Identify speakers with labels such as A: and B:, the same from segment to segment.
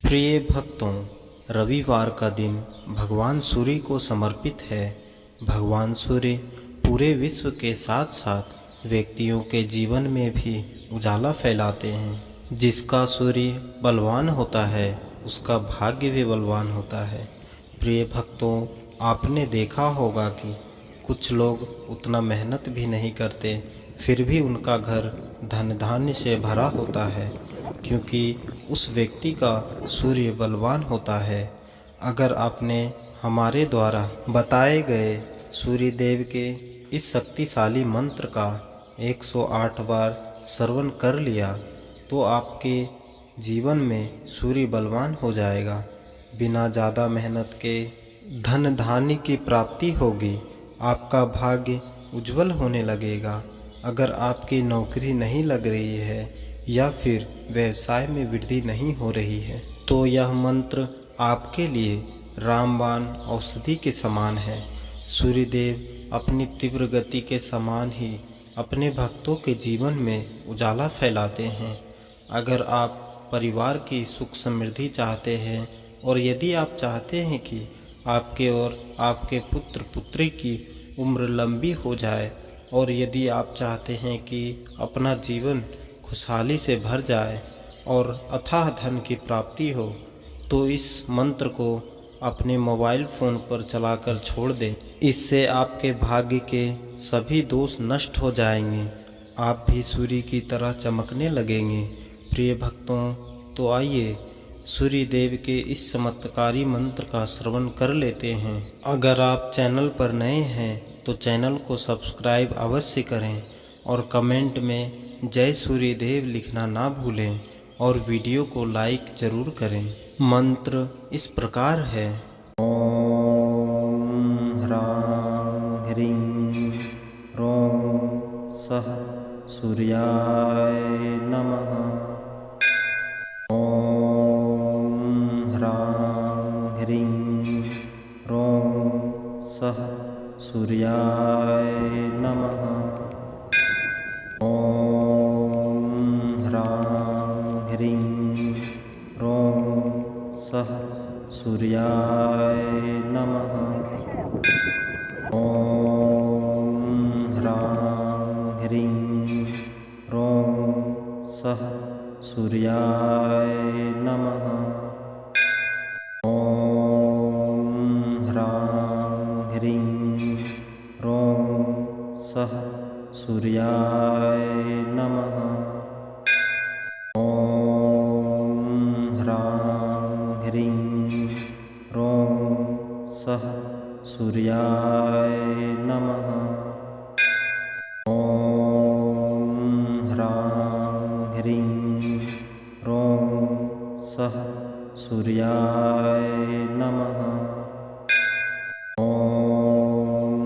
A: प्रिय भक्तों, रविवार का दिन भगवान सूर्य को समर्पित है। भगवान सूर्य पूरे विश्व के साथ साथ व्यक्तियों के जीवन में भी उजाला फैलाते हैं। जिसका सूर्य बलवान होता है उसका भाग्य भी बलवान होता है। प्रिय भक्तों, आपने देखा होगा कि कुछ लोग उतना मेहनत भी नहीं करते, फिर भी उनका घर धन धान्य से भरा होता है, क्योंकि उस व्यक्ति का सूर्य बलवान होता है। अगर आपने हमारे द्वारा बताए गए सूर्य देव के इस शक्तिशाली मंत्र का 108 बार श्रवण कर लिया तो आपके जीवन में सूर्य बलवान हो जाएगा। बिना ज़्यादा मेहनत के धन धान्य की प्राप्ति होगी। आपका भाग्य उज्जवल होने लगेगा। अगर आपकी नौकरी नहीं लग रही है या फिर व्यवसाय में वृद्धि नहीं हो रही है तो यह मंत्र आपके लिए रामबाण औषधि के समान है। सूर्यदेव अपनी तीव्र गति के समान ही अपने भक्तों के जीवन में उजाला फैलाते हैं। अगर आप परिवार की सुख समृद्धि चाहते हैं और यदि आप चाहते हैं कि आपके और आपके पुत्र पुत्री की उम्र लंबी हो जाए और यदि आप चाहते हैं कि अपना जीवन खुशहाली से भर जाए और अथाह धन की प्राप्ति हो तो इस मंत्र को अपने मोबाइल फ़ोन पर चलाकर छोड़ दें। इससे आपके भाग्य के सभी दोष नष्ट हो जाएंगे। आप भी सूर्य की तरह चमकने लगेंगे। प्रिय भक्तों, तो आइए सूर्य देव के इस चमत्कारी मंत्र का श्रवण कर लेते हैं। अगर आप चैनल पर नए हैं तो चैनल को सब्सक्राइब अवश्य करें और कमेंट में जय सूर्य देव लिखना ना भूलें और वीडियो को लाइक जरूर करें। मंत्र इस प्रकार है। ओम ह्रां ह्रीं ह्रौं सः सूर्याय नमः। ओम ह्रां ह्रीं ह्रौं सः सूर्याय नमः। ओम ह्रां ह्रीं ह्रौं सः सूर्याय नमः। ओम ह्रां ह्रीं ह्रौं सः सूर्याय नमः। ओम ह्रां ह्रीं ह्रौं सः सूर्याय नमः। ओम ह्रां ह्रीं ह्रौं सः सूर्याय नमः। ओम ह्रां ह्रीं ह्रौं सः सूर्याय नमः। ओम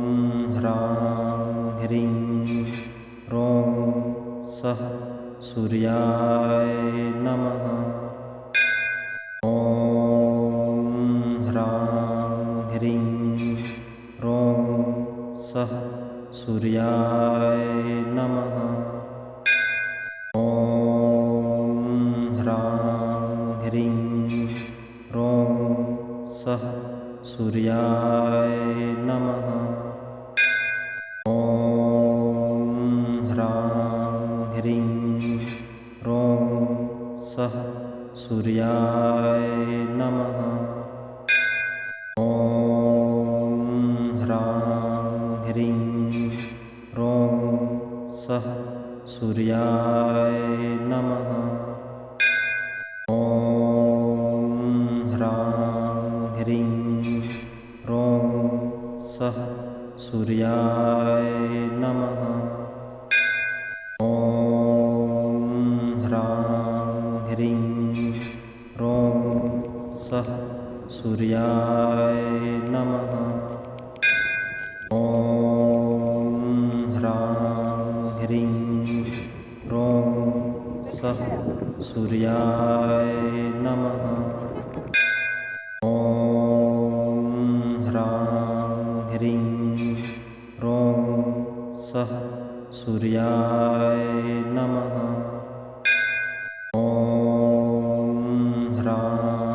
A: ह्रां ह्रीं ह्रौं सः सूर्याय नमः। ओम ह्रां ह्रीं ह्रौं सः सूर्याय नमः। ओम ह्रां ह्रीं ह्रौं सः सूर्याय नमः। ओम ह्रां ह्रीं ह्रौं सः सूर्याय नमः। ओम ह्रां ह्रीं ह्रौं सः सूर्याय नमः। ओम ह्रां ह्रीं ह्रौं सः सूर्याय नमः। ओम ह्रां ह्रीं ह्रौं सः सूर्याय नमः। ओम ह्रां ह्रीं ह्रौं सः सूर्याय नमः। ओम ह्रां ह्रीं ह्रौं सः सूर्याय नमः। ओम ह्रां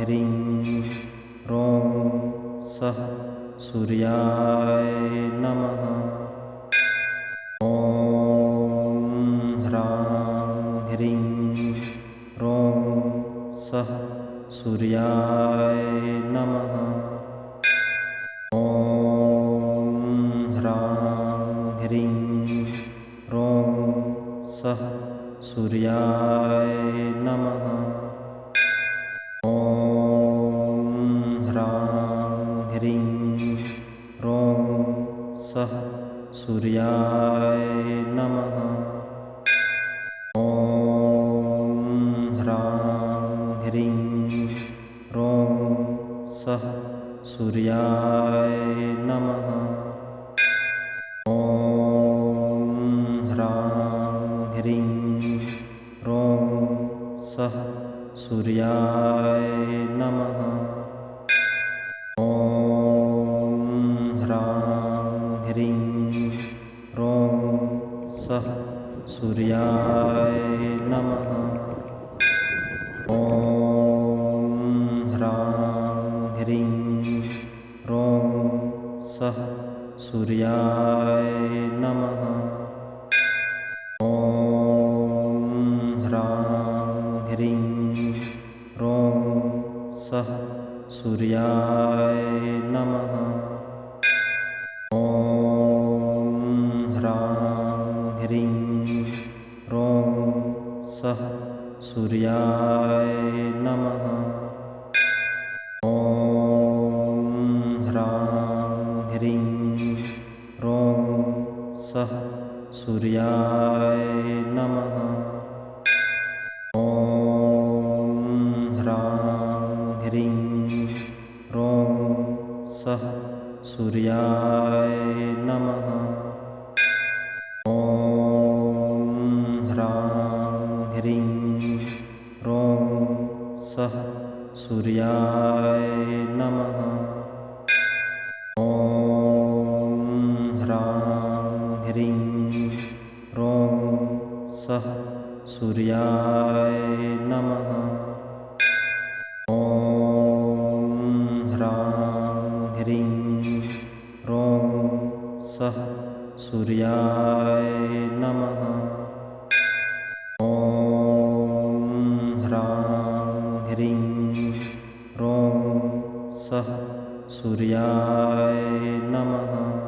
A: ह्रीं ह्रौं सः सूर्याय नमः। ॐ ह्रां ह्रीं ह्रौं सः सूर्याय नमः। ॐ ह्रां ह्रीं ह्रौं सः सूर्याय नमः। ॐ ह्रां ह्रीं ह्रौं सः सूर्याय नमः। ॐ ह्रां ह्रीं ह्रौं सः सूर्याय नमः। ॐ ह्रां ह्रीं ह्रौं सः सूर्याय नमः। ॐ ह्रां ह्रीं ह्रौं सः सूर्याय नमः। ॐ ह्रां ह्रीं ह्रौं सः सूर्याय नमः। ॐ ह्रां ह्रीं ह्रौं सः सूर्याय नमः। ॐ ह्रां ह्रीं ह्रौं सः सूर्याय नमः। ॐ ह्रां ह्रीं ह्रौं सः सूर्याय नमः। ॐ ह्रां ह्रीं ह्रौं सः सूर्याय नमः। ॐ ह्रां ह्रीं ह्रौं सः सूर्याय नमः। ॐ ह्रां ह्रीं ह्रौं सः सूर्याय नमः। ॐ ह्रां ह्रीं ह्रौं सः सूर्याय नमः। ॐ ह्रां ह्रीं ह्रौं सः सूर्याय नमः।